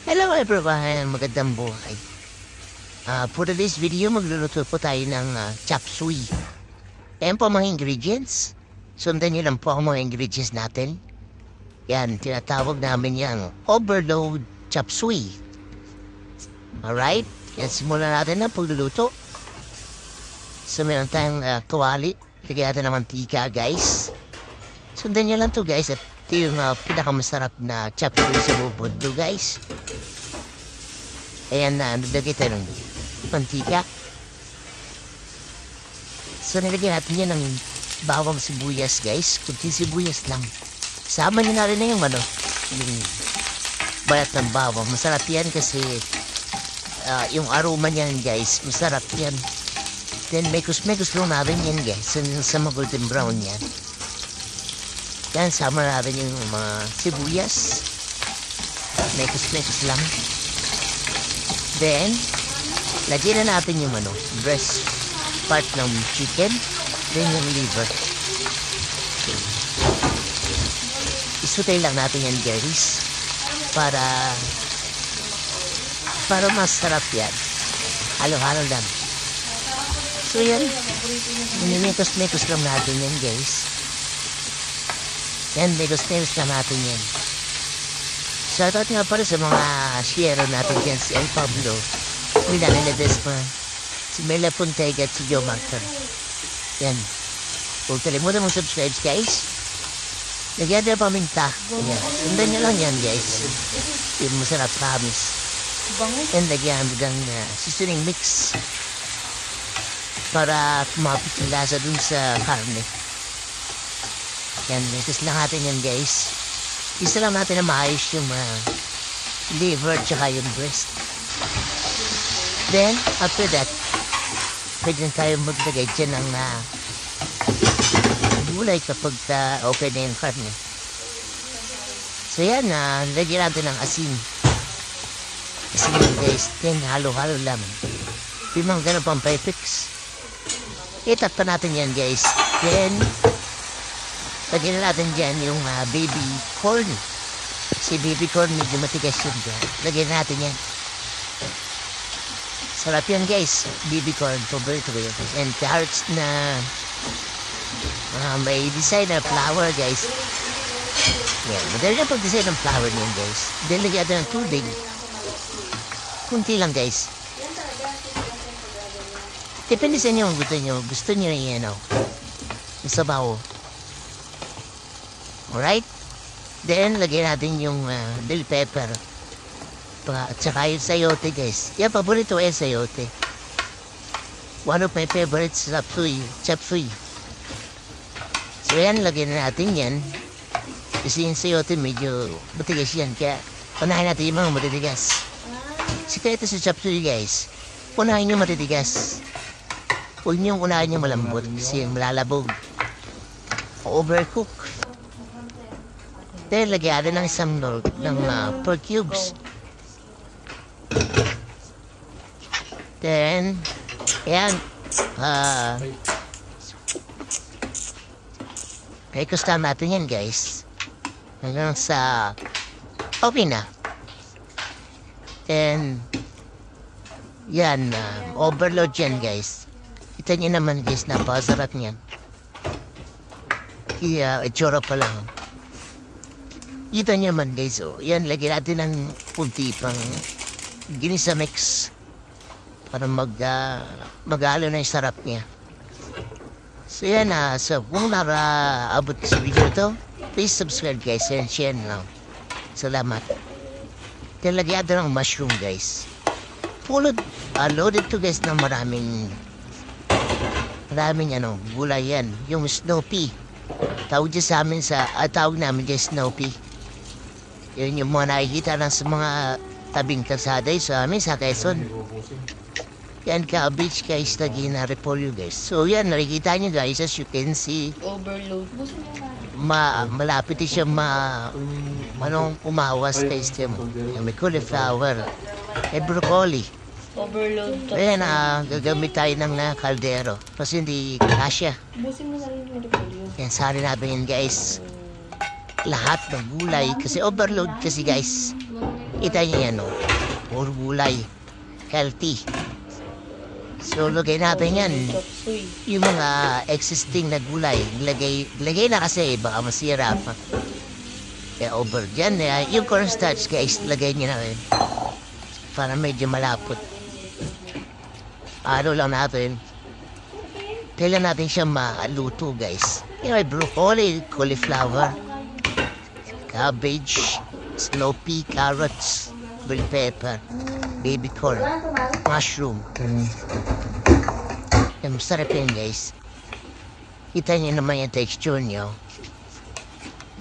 Hello everyone, magandang buhay. For today's video, magluluto po tayo ng chop suey. Ayan po ang mga ingredients. Sundan niyo lang po ang mga ingredients natin. Yan, tinatawag namin yan, overload chop suey. Alright, yan, simulan natin ang pagluluto. So meron tayong kawali, lagyan natin ng mantika guys. Sundan niyo lang to guys, at ito yung pinakamasarap na chop suey sa bubundo guys. Ayan na, nilagay tayo ng mantika. So, nilagyan natin yan ng bawang sibuyas, guys. Kunting sibuyas lang. Sama nyo na rin na yung bayat ng bawang. Masarap yan kasi yung aroma niyan, guys, masarap yan. Then, mekos-mekos lang natin yan, guys. Sa mga golden brown yan. Yan, sama natin yung mga sibuyas. Mekos-mekos lang. Then, lagyan na natin yung breast part ng chicken, then yung liver. Isutay lang natin yan guys, para masarap yan. Halo-halo lang. So yan, minimekos-mekos lang natin yan guys. Yan, mekos-mekos lang natin yan. Shoutout nga pala sa mga share natin dyan, si El Pablo, Milana Ledesma, si Mela Puntega at si Joe Martin. Yan. Huwag kalimutan mong subscribe guys. Lagyan na paminta. Yan. Sundan nyo lang yan guys. Yung masarap promise. And lagyan ng seasoning mix para kumapit yung lasa dun sa karne. Yan. Mix lang natin yan guys. Isa lang natin na maayos yung liver tsaka yung breast. Then, after that, pwede na tayo maglagay dyan ng gulay kapag okay na yung karne. So yan, lagyan natin ng asin. Asin yun guys, then halo-halo lang. Pimang ganun pang pipix. Itat pa natin yan guys. Then, lagyan na natin dyan yung baby corn. Si baby corn medyo matigas yun dyan. Lagyan natin yan. Sarap yan guys. Baby corn, paborito ko yun. And carrots na may design na flower guys. Yan, madali na pag-design ng flower niyan guys. Then lagyan natin ng tubig. Kunti lang guys. Depende sa inyo kung gusto nyo. Gusto nyo na yan masabaw. Alright? Then, lagyan natin yung bell pepper. At saka yung sayote, guys. Yan, paborito yung sayote. One of my favorites, chop suey. So, yan, lagyan na natin yan. Kasi yung sayote, medyo matigas yan. Kaya, unahin natin yung mga matitigas. Sikreto sa chop suey, guys. Unahin yung matitigas. Huwag niyong unahin yung malambot. Kasi malalabog. Overcook. Then, lagyan natin ng isang ng pork cubes. Then, ayan. Ikusta natin yan, guys. Hanggang sa okay na. Then, yan. Overload yan, guys. Kita nyo naman, guys, napasarap niyan. Kaya, itsura pa lang. Kita nyo man guys, yan, lagyan natin ng punti pang ginisa mix para mag-halo na yung sarap niya. So yan, so kung nakaabot sa video ito, please subscribe guys and share lang. Salamat. Then lagyan natin ng mushroom guys. Loaded to guys ng maraming gulay yan. Yung snow pea. Tawag dyan sa amin tawag namin dyan snow pea. Yun yung mga nakikita lang sa mga tabing kalsada sa amin sa Quezon. Yan, cabbage guys, lagi na repolyo guys. So yan, nakikita nyo guys, as you can see. Overload. Malapit siya umawas guys. May cauliflower, may broccoli. Overload. Ayan, gagamit tayo ng kaldero. Kasi hindi kasya. Busin mo na rin yung repolyo. Yan, sari natin yan guys. lahat ng gulay. Kasi overload kasi guys. Kita niyo yan o. Puro gulay. Healthy. So lagay natin yan. Yung mga existing na gulay. Lagay na kasi baka masira pa. Kaya over dyan. Yung cornstarch guys, lagay niyo na rin. Para medyo malapot. Ano lang natin. Kailan natin siya maluto guys. Yung may broccoli, cauliflower, cabbage, snow pea, carrots, bell pepper, baby corn, mushroom. Yung sarap yan guys. Kita niyo naman yung texture niyo.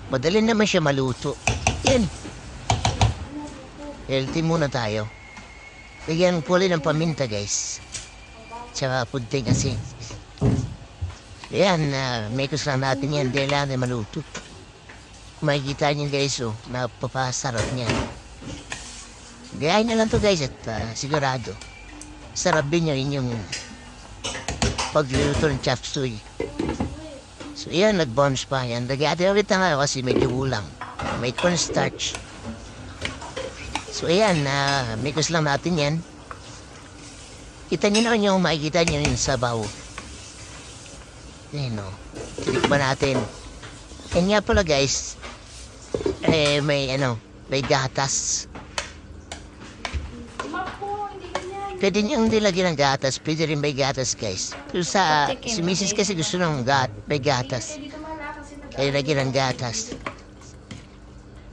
Madali naman siya maluto. Yan. Healthy muna tayo. Bigyan ko ng paminta guys. Tsaka puting asin. Yan, make lang natin yan. Dahil lang na maluto. Makikita niyo guys, napapasarap niya. Gayahin na lang to guys at sigurado. Sarap din niya yung pagluluto ng chop suey. So yan, nag-bonus pa yan. Lagyan ulit na nga kasi medyo kulang. May cornstarch. So ayan, mix lang natin yan. Kita niyo naman yung makikita niyo yung sabaw. Ayan o. Tinikman natin. And nga pala guys, may gatas. Pwede niyang nilagyan ng gatas. Pwede rin may gatas guys. Pero si Mrs. kasi gusto ng may gatas. Kaya lagyan ng gatas.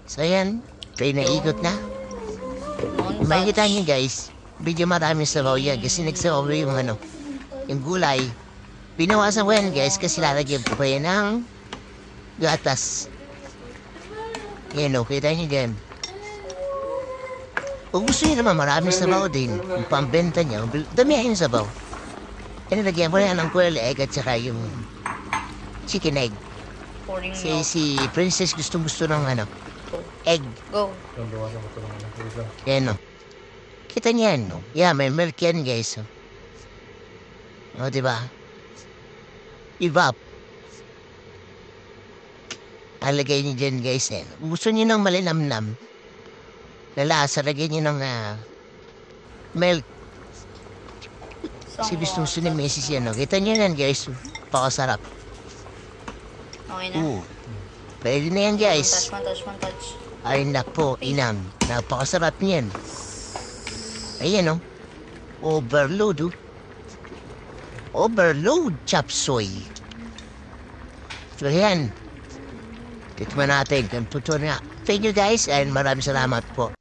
So ayan, try na ikot na. Makikita niyo guys, medyo maraming sabaw yan. Kasi nagsabaw yung gulay. Binawasan ko yan guys kasi lalagyan ko pa yan ng gatas. Yan o, kita niyo dyan. Kung gusto niyo naman maraming sabaw din, yung pambenta niya, damihan yung sabaw. Yan, nalagyan ko na yan ng quail egg at saka yung chicken egg. Si Princess gusto ng egg. Go. Yan o. Kita niya yan o. Yeah, may milk yan guys o. O, diba? Ibap. Alagay niyo dyan guys eh. Gusto niyo ng malinamnam. Lalasa, lagyan niyo ng milk. Kasi gusto ni Mrs. yan o. Kita niyo yan guys. Pakasarap. Okay na. Pwede na yan guys. One touch. Ay nako, inam. Napakasarap niyan. Ayan o. Overload o. Overload chop suey. So yan. Tikman natin. Thank you guys and maraming salamat po.